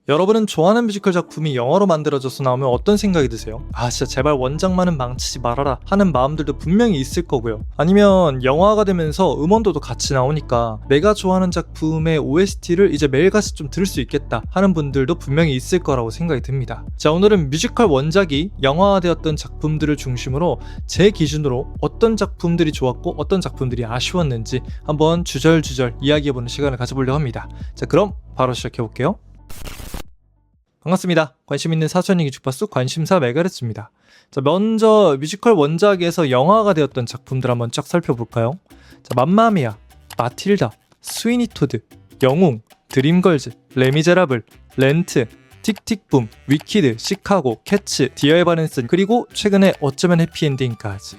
여러분은 좋아하는 뮤지컬 작품이 영화로 만들어져서 나오면 어떤 생각이 드세요? 아 진짜 제발 원작만은 망치지 말아라 하는 마음들도 분명히 있을 거고요. 아니면 영화가 되면서 음원도도 같이 나오니까 내가 좋아하는 작품의 OST를 이제 매일같이 좀 들을 수 있겠다 하는 분들도 분명히 있을 거라고 생각이 듭니다. 자, 오늘은 뮤지컬 원작이 영화화되었던 작품들을 중심으로 제 기준으로 어떤 작품들이 좋았고 어떤 작품들이 아쉬웠는지 한번 주절주절 이야기해보는 시간을 가져보려고 합니다. 자, 그럼 바로 시작해볼게요. 반갑습니다. 관심 있는 사소한 주파수 관심사 메가레츠입니다. 자, 먼저 뮤지컬 원작에서 영화가 되었던 작품들 한번 쫙 살펴볼까요? 자, 맘마미아, 마틸다, 스위니 토드, 영웅, 드림걸즈, 레미제라블, 렌트, 틱틱붐, 위키드, 시카고, 캐츠, 디어 에바넨슨, 그리고 최근에 어쩌면 해피엔딩까지.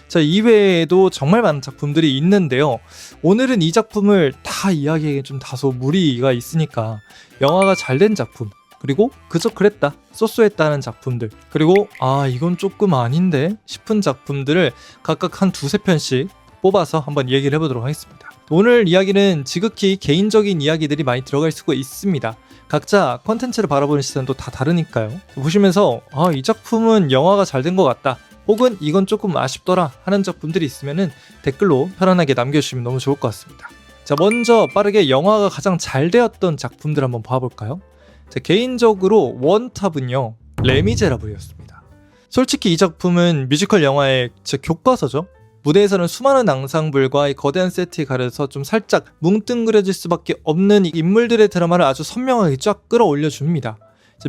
자, 이외에도 정말 많은 작품들이 있는데요. 오늘은 이 작품을 다 이야기하기에 좀 다소 무리가 있으니까 영화가 잘 된 작품, 그리고 그저 그랬다, 쏘쏘했다 하는 작품들, 그리고 이건 조금 아닌데 싶은 작품들을 각각 한 두세 편씩 뽑아서 한번 얘기를 해보도록 하겠습니다. 오늘 이야기는 지극히 개인적인 이야기들이 많이 들어갈 수가 있습니다. 각자 컨텐츠를 바라보는 시선도 다 다르니까요. 보시면서 이 작품은 영화가 잘 된 것 같다, 혹은 이건 조금 아쉽더라 하는 작품들이 있으면은 댓글로 편안하게 남겨주시면 너무 좋을 것 같습니다. 자, 먼저 빠르게 영화가 가장 잘 되었던 작품들 한번 봐볼까요? 자, 개인적으로 원탑은요, 레미제라블이었습니다. 솔직히 이 작품은 뮤지컬 영화의 제 교과서죠. 무대에서는 수많은 앙상블과 이 거대한 세트에 가려서 좀 살짝 뭉뚱그려질 수밖에 없는 인물들의 드라마를 아주 선명하게 쫙 끌어올려줍니다.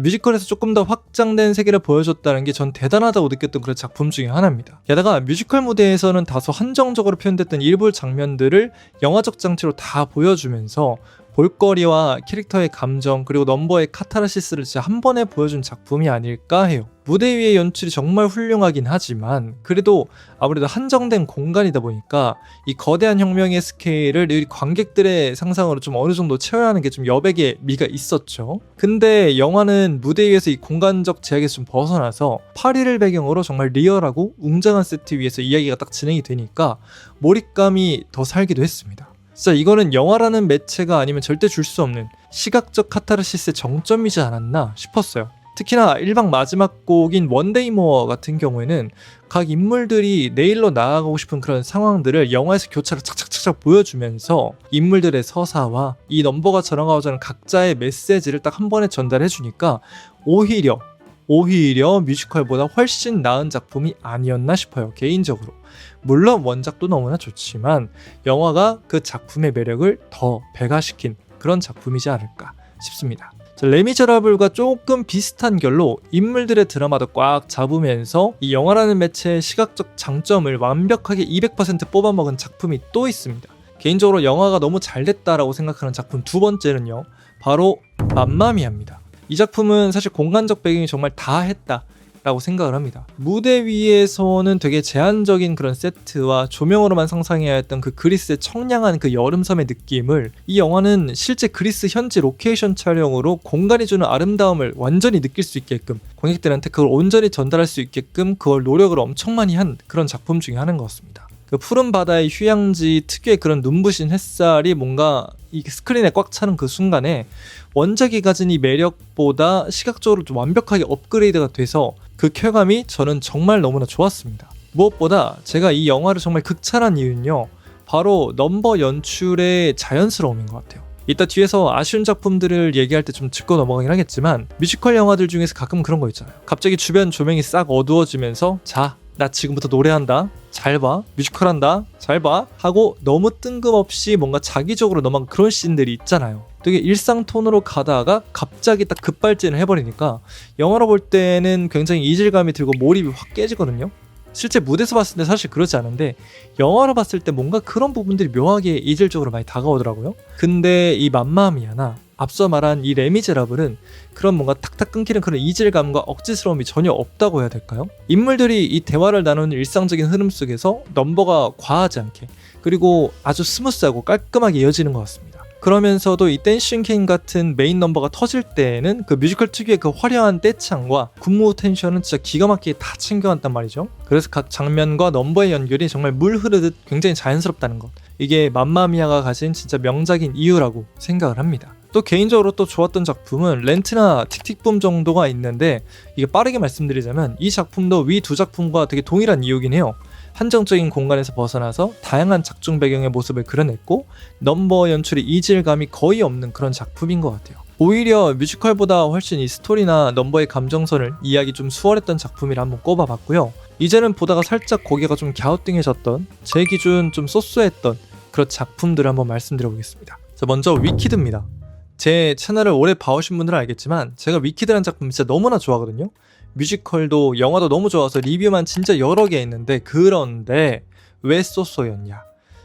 뮤지컬에서 조금 더 확장된 세계를 보여줬다는 게 전 대단하다고 느꼈던 그런 작품 중에 하나입니다. 게다가 뮤지컬 무대에서는 다소 한정적으로 표현됐던 일부 장면들을 영화적 장치로 다 보여주면서 볼거리와 캐릭터의 감정, 그리고 넘버의 카타르시스를 진짜 한 번에 보여준 작품이 아닐까 해요. 무대 위의 연출이 정말 훌륭하긴 하지만 그래도 아무래도 한정된 공간이다 보니까 이 거대한 혁명의 스케일을 우리 관객들의 상상으로 좀 어느 정도 채워야 하는 게 좀 여백의 미가 있었죠. 근데 영화는 무대 위에서 이 공간적 제약에서 좀 벗어나서 파리를 배경으로 정말 리얼하고 웅장한 세트 위에서 이야기가 딱 진행이 되니까 몰입감이 더 살기도 했습니다. 진짜 이거는 영화라는 매체가 아니면 절대 줄 수 없는 시각적 카타르시스의 정점이지 않았나 싶었어요. 특히나 1박 마지막 곡인 원데이 모어 같은 경우에는 각 인물들이 내일로 나아가고 싶은 그런 상황들을 영화에서 교차로 착착착착 보여주면서 인물들의 서사와 이 넘버가 전하고자 하는 각자의 메시지를 딱 한 번에 전달해주니까 오히려 뮤지컬보다 훨씬 나은 작품이 아니었나 싶어요, 개인적으로. 물론 원작도 너무나 좋지만 영화가 그 작품의 매력을 더 배가시킨 그런 작품이지 않을까 싶습니다. 레미제라블과 조금 비슷한 결로 인물들의 드라마도 꽉 잡으면서 이 영화라는 매체의 시각적 장점을 완벽하게 200% 뽑아먹은 작품이 또 있습니다. 개인적으로 영화가 너무 잘 됐다라고 생각하는 작품 두 번째는요, 바로 맘마미아입니다. 이 작품은 사실 공간적 배경이 정말 다 했다 라고 생각을 합니다. 무대 위에서는 되게 제한적인 그런 세트와 조명으로만 상상해야 했던 그 그리스의 청량한 그 여름섬의 느낌을 이 영화는 실제 그리스 현지 로케이션 촬영으로 공간이 주는 아름다움을 완전히 느낄 수 있게끔, 관객들한테 그걸 온전히 전달할 수 있게끔 그걸 노력을 엄청 많이 한 그런 작품 중에 하나인 것 같습니다. 그 푸른 바다의 휴양지 특유의 그런 눈부신 햇살이 뭔가 이 스크린에 꽉 차는 그 순간에 원작이 가진 이 매력보다 시각적으로 좀 완벽하게 업그레이드가 돼서 그 쾌감이 저는 정말 너무나 좋았습니다. 무엇보다 제가 이 영화를 정말 극찬한 이유는요, 바로 넘버 연출의 자연스러움인 것 같아요. 이따 뒤에서 아쉬운 작품들을 얘기할 때 좀 짚고 넘어가긴 하겠지만 뮤지컬 영화들 중에서 가끔 그런 거 있잖아요. 갑자기 주변 조명이 싹 어두워지면서 자, 나 지금부터 노래한다, 잘 봐, 뮤지컬 한다, 잘 봐 하고 너무 뜬금없이 뭔가 자기적으로 넘어간 그런 씬들이 있잖아요. 되게 일상 톤으로 가다가 갑자기 딱 급발진을 해버리니까 영화로 볼 때는 굉장히 이질감이 들고 몰입이 확 깨지거든요. 실제 무대에서 봤을 때 사실 그렇지 않은데 영화로 봤을 때 뭔가 그런 부분들이 묘하게 이질적으로 많이 다가오더라고요. 근데 이 맘마미아나 앞서 말한 이 레미제라블은 그런 뭔가 탁탁 끊기는 그런 이질감과 억지스러움이 전혀 없다고 해야 될까요? 인물들이 이 대화를 나누는 일상적인 흐름 속에서 넘버가 과하지 않게, 그리고 아주 스무스하고 깔끔하게 이어지는 것 같습니다. 그러면서도 이 댄싱 퀸 같은 메인 넘버가 터질 때에는 그 뮤지컬 특유의 그 화려한 떼창과 군무 텐션은 진짜 기가 막히게 다 챙겨왔단 말이죠. 그래서 각 장면과 넘버의 연결이 정말 물 흐르듯 굉장히 자연스럽다는 것, 이게 맘마미아가 가진 진짜 명작인 이유라고 생각을 합니다. 또 개인적으로 또 좋았던 작품은 렌트나 틱틱붐 정도가 있는데, 이게 빠르게 말씀드리자면 이 작품도 위 두 작품과 되게 동일한 이유긴 해요. 한정적인 공간에서 벗어나서 다양한 작중 배경의 모습을 그려냈고 넘버 연출의 이질감이 거의 없는 그런 작품인 것 같아요. 오히려 뮤지컬보다 훨씬 이 스토리나 넘버의 감정선을 이해하기 좀 수월했던 작품이라 한번 꼽아봤고요. 이제는 보다가 살짝 고개가 좀 갸우뚱해졌던, 제 기준 좀 쏘쏘했던 그런 작품들을 한번 말씀드려보겠습니다. 자, 먼저 위키드입니다. 제 채널을 오래 봐오신 분들은 알겠지만 제가 위키드라는 작품 진짜 너무나 좋아하거든요. 뮤지컬도 영화도 너무 좋아서 리뷰만 진짜 여러 개 있는데, 그런데 왜 쏘쏘였냐.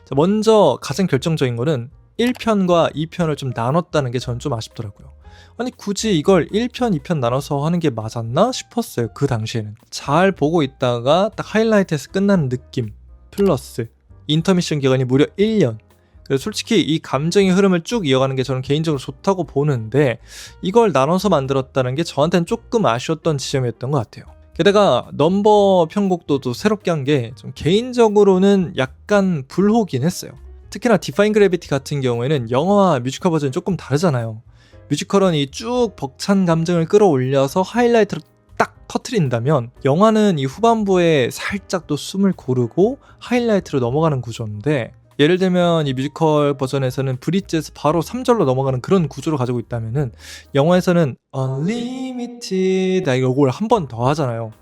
자, 먼저 가장 결정적인 거는 1편과 2편을 좀 나눴다는 게 저는 좀 아쉽더라고요. 아니 굳이 이걸 1편, 2편 나눠서 하는 게 맞았나 싶었어요. 그 당시에는 잘 보고 있다가 딱 하이라이트에서 끝나는 느낌 플러스 인터미션 기간이 무려 1년. 그래서 솔직히 이 감정의 흐름을 쭉 이어가는 게 저는 개인적으로 좋다고 보는데, 이걸 나눠서 만들었다는 게 저한테는 조금 아쉬웠던 지점이었던 것 같아요. 게다가 넘버 편곡도 또 새롭게 한 게 좀 개인적으로는 약간 불호긴 했어요. 특히나 디파인 그래비티 같은 경우에는 영화와 뮤지컬 버전이 조금 다르잖아요. 뮤지컬은 이 쭉 벅찬 감정을 끌어올려서 하이라이트로 딱 터트린다면, 영화는 이 후반부에 살짝 또 숨을 고르고 하이라이트로 넘어가는 구조인데, 예를 들면 이 뮤지컬 버전에서는 브릿지에서 바로 3절로 넘어가는 그런 구조를 가지고 있다면은, 영화에서는 Unlimited 이걸 한 번 더 하잖아요.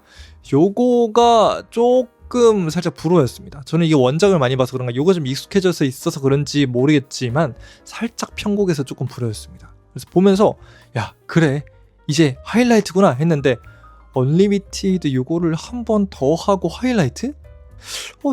요거가 조금 살짝 불호였습니다. 저는 이게 원작을 많이 봐서 그런가 요거 좀 익숙해져서 있어서 그런지 모르겠지만 살짝 편곡에서 조금 불호였습니다. 그래서 보면서 야 그래 이제 하이라이트구나 했는데, 언리미티드 요거를 한 번 더 하고 하이라이트?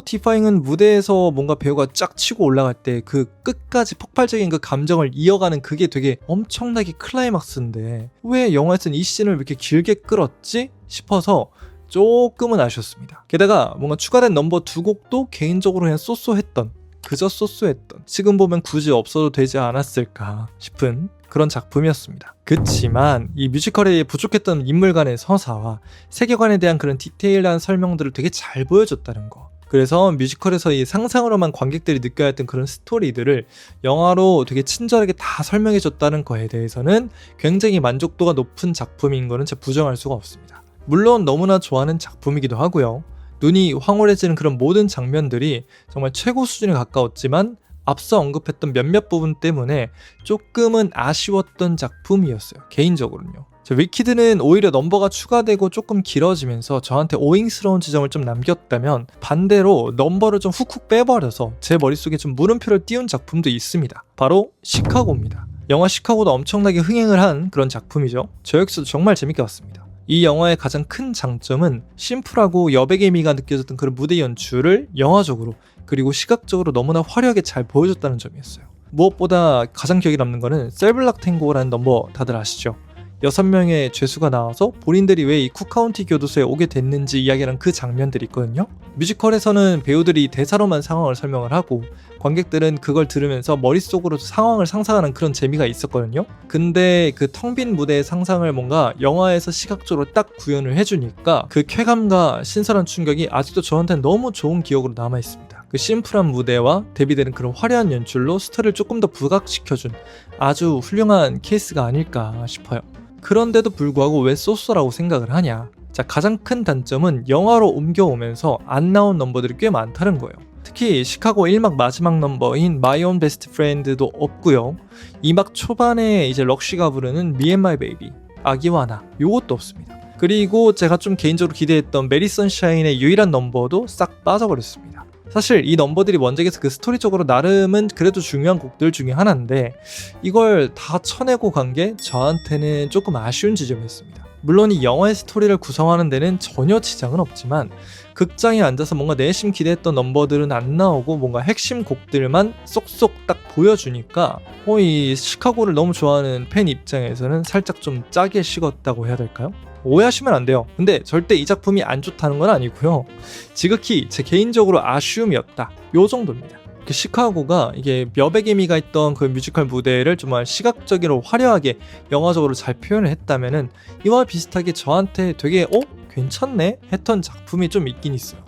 디파잉은 무대에서 뭔가 배우가 쫙 치고 올라갈 때 그 끝까지 폭발적인 그 감정을 이어가는 그게 되게 엄청나게 클라이막스인데 왜 영화에서는 이 씬을 왜 이렇게 길게 끌었지 싶어서 조금은 아쉬웠습니다. 게다가 뭔가 추가된 넘버 두 곡도 개인적으로 그냥 쏘쏘했던, 그저 쏘쏘했던, 지금 보면 굳이 없어도 되지 않았을까 싶은 그런 작품이었습니다. 그치만 이 뮤지컬에 부족했던 인물 간의 서사와 세계관에 대한 그런 디테일한 설명들을 되게 잘 보여줬다는 거, 그래서 뮤지컬에서 이 상상으로만 관객들이 느껴야 했던 그런 스토리들을 영화로 되게 친절하게 다 설명해줬다는 거에 대해서는 굉장히 만족도가 높은 작품인 거는 제가 부정할 수가 없습니다. 물론 너무나 좋아하는 작품이기도 하고요. 눈이 황홀해지는 그런 모든 장면들이 정말 최고 수준에 가까웠지만 앞서 언급했던 몇몇 부분 때문에 조금은 아쉬웠던 작품이었어요. 개인적으로는요. 위키드는 오히려 넘버가 추가되고 조금 길어지면서 저한테 오잉스러운 지점을 좀 남겼다면, 반대로 넘버를 좀 훅훅 빼버려서 제 머릿속에 좀 물음표를 띄운 작품도 있습니다. 바로 시카고입니다. 영화 시카고도 엄청나게 흥행을 한 그런 작품이죠. 저 역시도 정말 재밌게 봤습니다. 이 영화의 가장 큰 장점은 심플하고 여백의 미가 느껴졌던 그런 무대 연출을 영화적으로 그리고 시각적으로 너무나 화려하게 잘 보여줬다는 점이었어요. 무엇보다 가장 기억에 남는 거는 셀블락 탱고라는 넘버 다들 아시죠? 6명의 죄수가 나와서 본인들이 왜 이 쿡카운티 교도소에 오게 됐는지 이야기하는 그 장면들이 있거든요. 뮤지컬에서는 배우들이 대사로만 상황을 설명을 하고 관객들은 그걸 들으면서 머릿속으로 상황을 상상하는 그런 재미가 있었거든요. 근데 그 텅 빈 무대의 상상을 뭔가 영화에서 시각적으로 딱 구현을 해주니까 그 쾌감과 신선한 충격이 아직도 저한테는 너무 좋은 기억으로 남아있습니다. 그 심플한 무대와 대비되는 그런 화려한 연출로 스토리를 조금 더 부각시켜준 아주 훌륭한 케이스가 아닐까 싶어요. 그런데도 불구하고 왜 쏘쏘라고 생각을 하냐? 자, 가장 큰 단점은 영화로 옮겨오면서 안 나온 넘버들이 꽤 많다는 거예요. 특히 시카고 1막 마지막 넘버인 My Own Best Friend도 없고요. 2막 초반에 이제 럭시가 부르는 Me and My Baby, 아기와 나, 요것도 없습니다. 그리고 제가 좀 개인적으로 기대했던 메리 선샤인의 유일한 넘버도 싹 빠져버렸습니다. 사실 이 넘버들이 원작에서 그 스토리적으로 나름은 그래도 중요한 곡들 중에 하나인데 이걸 다 쳐내고 간 게 저한테는 조금 아쉬운 지점이었습니다. 물론 이 영화의 스토리를 구성하는 데는 전혀 지장은 없지만 극장에 앉아서 뭔가 내심 기대했던 넘버들은 안 나오고 뭔가 핵심 곡들만 쏙쏙 딱 보여주니까 이 시카고를 너무 좋아하는 팬 입장에서는 살짝 좀 짜게 식었다고 해야 될까요? 오해하시면 안 돼요. 근데 절대 이 작품이 안 좋다는 건 아니고요. 지극히 제 개인적으로 아쉬움이었다. 요 정도입니다. 시카고가 이게 몇백의 미가 있던 그 뮤지컬 무대를 정말 시각적으로 화려하게 영화적으로 잘 표현을 했다면은 이와 비슷하게 저한테 되게 괜찮네? 했던 작품이 좀 있긴 있어요.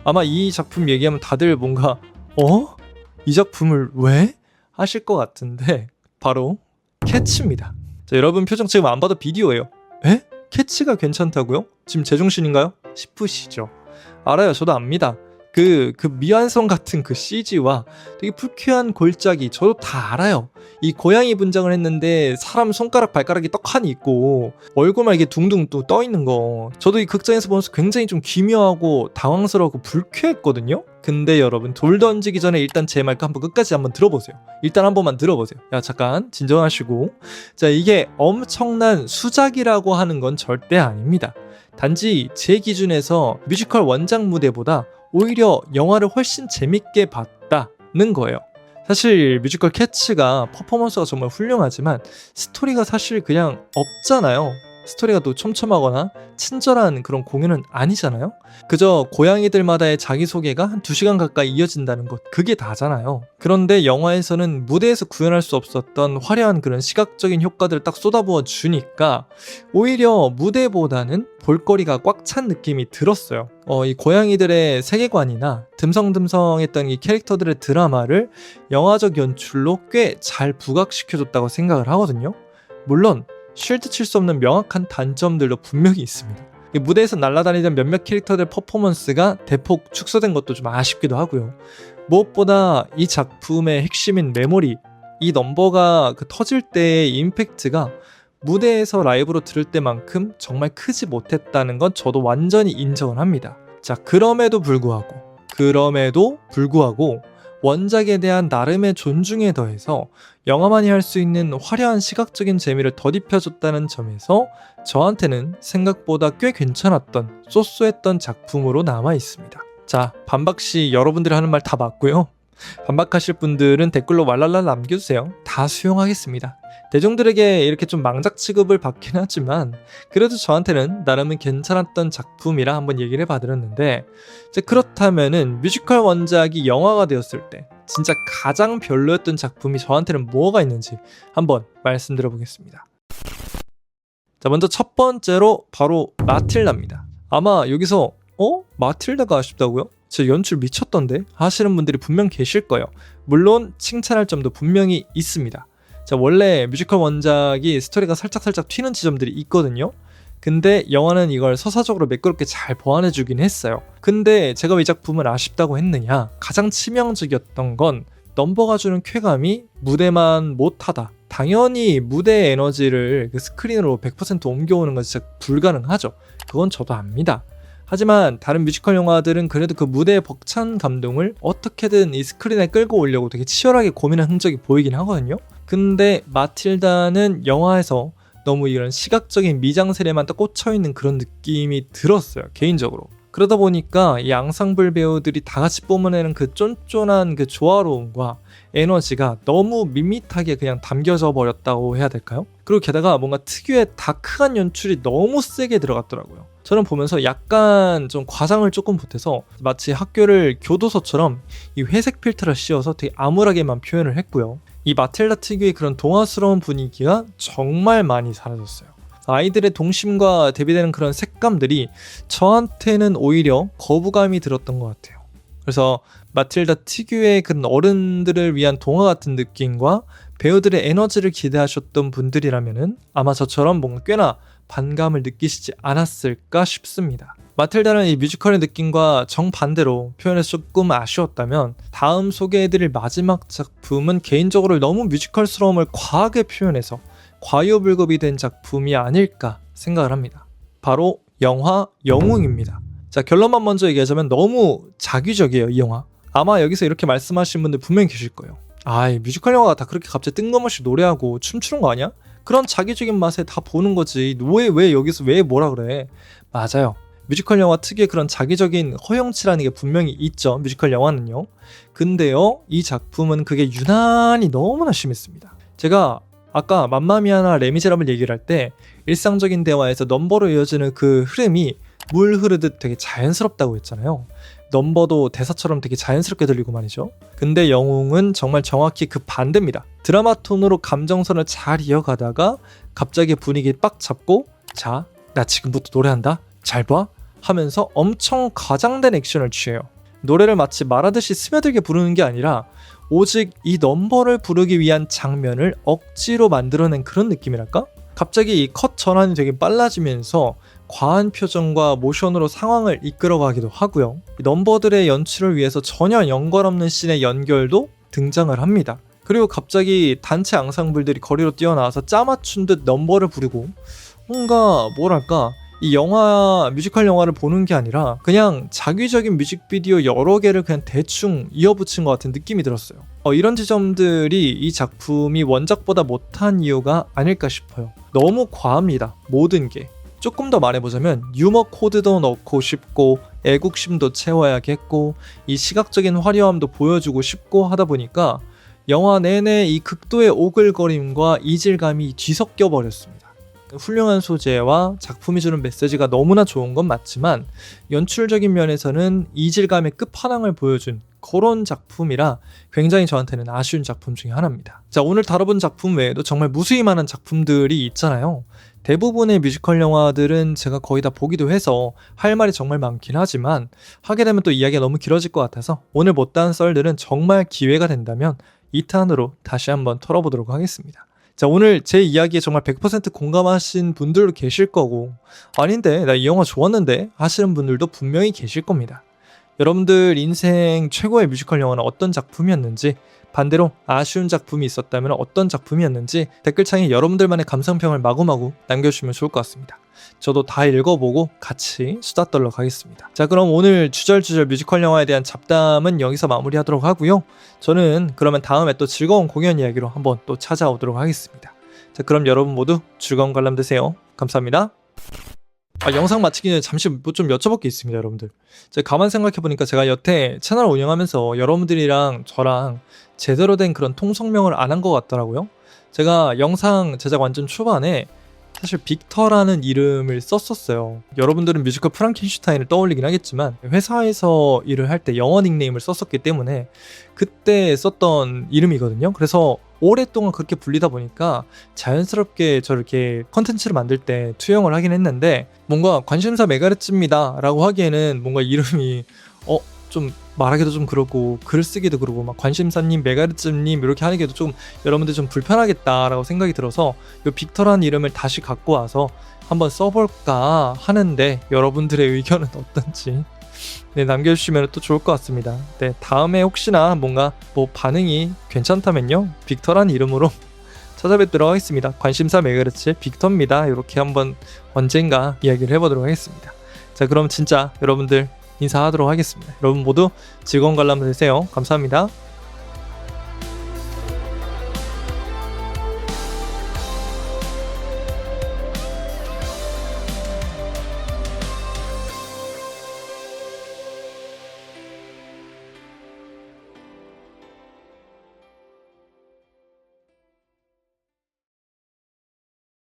아마 이 작품 얘기하면 다들 뭔가 이 작품을 왜? 하실 것 같은데 바로 캐치입니다. 자, 여러분 표정 지금 안 봐도 비디오예요. 에? 캐치가 괜찮다고요? 지금 제정신인가요? 싶으시죠? 알아요. 저도 압니다. 그 미완성 같은 그 CG와 되게 불쾌한 골짜기 저도 다 알아요. 이 고양이 분장을 했는데 사람 손가락 발가락이 떡하니 있고 얼굴만 이게 둥둥 또 떠 있는 거 저도 이 극장에서 보면서 굉장히 좀 기묘하고 당황스러웠고 불쾌했거든요. 근데 여러분 돌 던지기 전에 일단 제 말 한번 끝까지 한번 들어보세요. 일단 한 번만 들어보세요. 야 잠깐 진정하시고 자 이게 엄청난 수작이라고 하는 건 절대 아닙니다. 단지 제 기준에서 뮤지컬 원작 무대보다 오히려 영화를 훨씬 재밌게 봤다는 거예요. 사실 뮤지컬 캐츠가 퍼포먼스가 정말 훌륭하지만 스토리가 사실 그냥 없잖아요. 스토리가 또 촘촘하거나 친절한 그런 공연은 아니잖아요. 그저 고양이들마다의 자기소개가 한 2시간 가까이 이어진다는 것 그게 다잖아요. 그런데 영화에서는 무대에서 구현할 수 없었던 화려한 그런 시각적인 효과들을 딱 쏟아부어 주니까 오히려 무대보다는 볼거리가 꽉 찬 느낌이 들었어요. 이 고양이들의 세계관이나 듬성듬성했던 이 캐릭터들의 드라마를 영화적 연출로 꽤 잘 부각시켜줬다고 생각을 하거든요. 물론 쉴드 칠 수 없는 명확한 단점들도 분명히 있습니다. 무대에서 날아다니던 몇몇 캐릭터들 퍼포먼스가 대폭 축소된 것도 좀 아쉽기도 하고요. 무엇보다 이 작품의 핵심인 메모리, 이 넘버가 터질 때의 임팩트가 무대에서 라이브로 들을 때만큼 정말 크지 못했다는 건 저도 완전히 인정을 합니다. 자, 그럼에도 불구하고 원작에 대한 나름의 존중에 더해서 영화만이 할 수 있는 화려한 시각적인 재미를 덧입혀줬다는 점에서 저한테는 생각보다 꽤 괜찮았던 쏘쏘했던 작품으로 남아있습니다. 자, 반박시 여러분들이 하는 말 다 맞고요. 반박하실 분들은 댓글로 왈랄랄 남겨주세요. 다 수용하겠습니다. 대중들에게 이렇게 좀 망작 취급을 받긴 하지만 그래도 저한테는 나름은 괜찮았던 작품이라 한번 얘기를 해봐드렸는데 그렇다면은 뮤지컬 원작이 영화가 되었을 때 진짜 가장 별로였던 작품이 저한테는 뭐가 있는지 한번 말씀드려보겠습니다. 자, 먼저 첫 번째로 바로 마틸다입니다. 아마 여기서 마틸다가 아쉽다고요? 제 연출 미쳤던데 하시는 분들이 분명 계실 거예요. 물론 칭찬할 점도 분명히 있습니다. 자, 원래 뮤지컬 원작이 스토리가 살짝 튀는 지점들이 있거든요. 근데 영화는 이걸 서사적으로 매끄럽게 잘 보완해주긴 했어요. 근데 제가 왜 이 작품을 아쉽다고 했느냐, 가장 치명적이었던 건 넘버가 주는 쾌감이 무대만 못하다. 당연히 무대의 에너지를 그 스크린으로 100% 옮겨오는 건 진짜 불가능하죠. 그건 저도 압니다. 하지만 다른 뮤지컬 영화들은 그래도 그 무대의 벅찬 감동을 어떻게든 이 스크린에 끌고 오려고 되게 치열하게 고민한 흔적이 보이긴 하거든요. 근데 마틸다는 영화에서 너무 이런 시각적인 미장센에만 딱 꽂혀있는 그런 느낌이 들었어요, 개인적으로. 그러다 보니까 이 앙상블 배우들이 다 같이 뿜어내는 그 쫀쫀한 그 조화로움과 에너지가 너무 밋밋하게 그냥 담겨져 버렸다고 해야 될까요? 그리고 게다가 뭔가 특유의 다크한 연출이 너무 세게 들어갔더라고요. 저는 보면서 약간 좀 과장을 조금 보태서 마치 학교를 교도소처럼 이 회색 필터를 씌워서 되게 암울하게만 표현을 했고요. 이 마틸다 특유의 그런 동화스러운 분위기가 정말 많이 사라졌어요. 아이들의 동심과 대비되는 그런 색감들이 저한테는 오히려 거부감이 들었던 것 같아요. 그래서 마틸다 특유의 그런 어른들을 위한 동화 같은 느낌과 배우들의 에너지를 기대하셨던 분들이라면은 아마 저처럼 뭔가 꽤나 반감을 느끼시지 않았을까 싶습니다. 마틸다는 이 뮤지컬의 느낌과 정반대로 표현해서 조금 아쉬웠다면 다음 소개해드릴 마지막 작품은 개인적으로 너무 뮤지컬스러움을 과하게 표현해서 과유불급이 된 작품이 아닐까 생각을 합니다. 바로 영화 영웅입니다. 자, 결론만 먼저 얘기하자면 너무 자기적이에요, 이 영화. 아마 여기서 이렇게 말씀하시는 분들 분명히 계실 거예요. 이 뮤지컬 영화가 다 그렇게 갑자기 뜬금없이 노래하고 춤추는 거 아니야? 그런 자기적인 맛에 다 보는 거지. 왜 여기서 왜 뭐라 그래? 맞아요. 뮤지컬 영화 특유의 그런 자기적인 허용치라는 게 분명히 있죠, 뮤지컬 영화는요. 근데요, 이 작품은 그게 유난히 너무나 심했습니다. 제가 아까 맘마미아나 레미제라블 얘기를 할 때 일상적인 대화에서 넘버로 이어지는 그 흐름이 물 흐르듯 되게 자연스럽다고 했잖아요. 넘버도 대사처럼 되게 자연스럽게 들리고 말이죠. 근데 영웅은 정말 정확히 그 반대입니다. 드라마 톤으로 감정선을 잘 이어가다가 갑자기 분위기 빡 잡고 자, 나 지금부터 노래한다. 잘 봐. 하면서 엄청 과장된 액션을 취해요. 노래를 마치 말하듯이 스며들게 부르는 게 아니라 오직 이 넘버를 부르기 위한 장면을 억지로 만들어낸 그런 느낌이랄까? 갑자기 이 컷 전환이 되게 빨라지면서 과한 표정과 모션으로 상황을 이끌어가기도 하고요. 이 넘버들의 연출을 위해서 전혀 연결없는 씬의 연결도 등장을 합니다. 그리고 갑자기 단체 앙상블들이 거리로 뛰어나와서 짜맞춘 듯 넘버를 부르고 뭔가 뭐랄까 이 영화 뮤지컬 영화를 보는 게 아니라 그냥 자기적인 뮤직비디오 여러 개를 그냥 대충 이어붙인 것 같은 느낌이 들었어요. 이런 지점들이 이 작품이 원작보다 못한 이유가 아닐까 싶어요. 너무 과합니다. 모든 게. 조금 더 말해보자면 유머 코드도 넣고 싶고 애국심도 채워야겠고 이 시각적인 화려함도 보여주고 싶고 하다 보니까 영화 내내 이 극도의 오글거림과 이질감이 뒤섞여 버렸습니다. 훌륭한 소재와 작품이 주는 메시지가 너무나 좋은 건 맞지만 연출적인 면에서는 이질감의 끝판왕을 보여준 그런 작품이라 굉장히 저한테는 아쉬운 작품 중에 하나입니다. 자, 오늘 다뤄본 작품 외에도 정말 무수히 많은 작품들이 있잖아요. 대부분의 뮤지컬 영화들은 제가 거의 다 보기도 해서 할 말이 정말 많긴 하지만 하게 되면 또 이야기가 너무 길어질 것 같아서 오늘 못다한 썰들은 정말 기회가 된다면 2탄으로 다시 한번 털어보도록 하겠습니다. 자, 오늘 제 이야기에 정말 100% 공감하신 분들도 계실 거고 아닌데 나 이 영화 좋았는데 하시는 분들도 분명히 계실 겁니다. 여러분들 인생 최고의 뮤지컬 영화는 어떤 작품이었는지, 반대로 아쉬운 작품이 있었다면 어떤 작품이었는지 댓글창에 여러분들만의 감상평을 마구마구 남겨주시면 좋을 것 같습니다. 저도 다 읽어보고 같이 수다 떨러 가겠습니다. 자, 그럼 오늘 주절주절 뮤지컬 영화에 대한 잡담은 여기서 마무리하도록 하고요. 저는 그러면 다음에 또 즐거운 공연 이야기로 한번 또 찾아오도록 하겠습니다. 자, 그럼 여러분 모두 즐거운 관람 되세요. 감사합니다. 영상 마치기 전에 잠시 뭐 좀 여쭤볼 게 있습니다, 여러분들. 제가 가만 생각해보니까 제가 여태 채널 운영하면서 여러분들이랑 저랑 제대로 된 그런 통성명을 안 한 것 같더라고요. 제가 영상 제작 완전 초반에 사실 빅터라는 이름을 썼었어요. 여러분들은 뮤지컬 프랑켄슈타인을 떠올리긴 하겠지만 회사에서 일을 할 때 영어 닉네임을 썼었기 때문에 그때 썼던 이름이거든요. 그래서 오랫동안 그렇게 불리다 보니까 자연스럽게 저렇게 컨텐츠를 만들 때 투영을 하긴 했는데 뭔가 관심사 메가르츠입니다 라고 하기에는 뭔가 이름이 좀 말하기도 좀 그렇고 글 쓰기도 그러고 막 관심사님, 메가르츠님 이렇게 하기도 좀 여러분들 좀 불편하겠다라고 생각이 들어서 이 빅터라는 이름을 다시 갖고 와서 한번 써볼까 하는데 여러분들의 의견은 어떤지 남겨주시면 또 좋을 것 같습니다. 네, 다음에 혹시나 뭔가 뭐 반응이 괜찮다면요 빅터라는 이름으로 찾아뵙도록 하겠습니다. 관심사 메가르츠의 빅터입니다. 이렇게 한번 언젠가 이야기를 해보도록 하겠습니다. 자, 그럼 진짜 여러분들 인사하도록 하겠습니다. 여러분 모두 즐거운 관람 되세요. 감사합니다.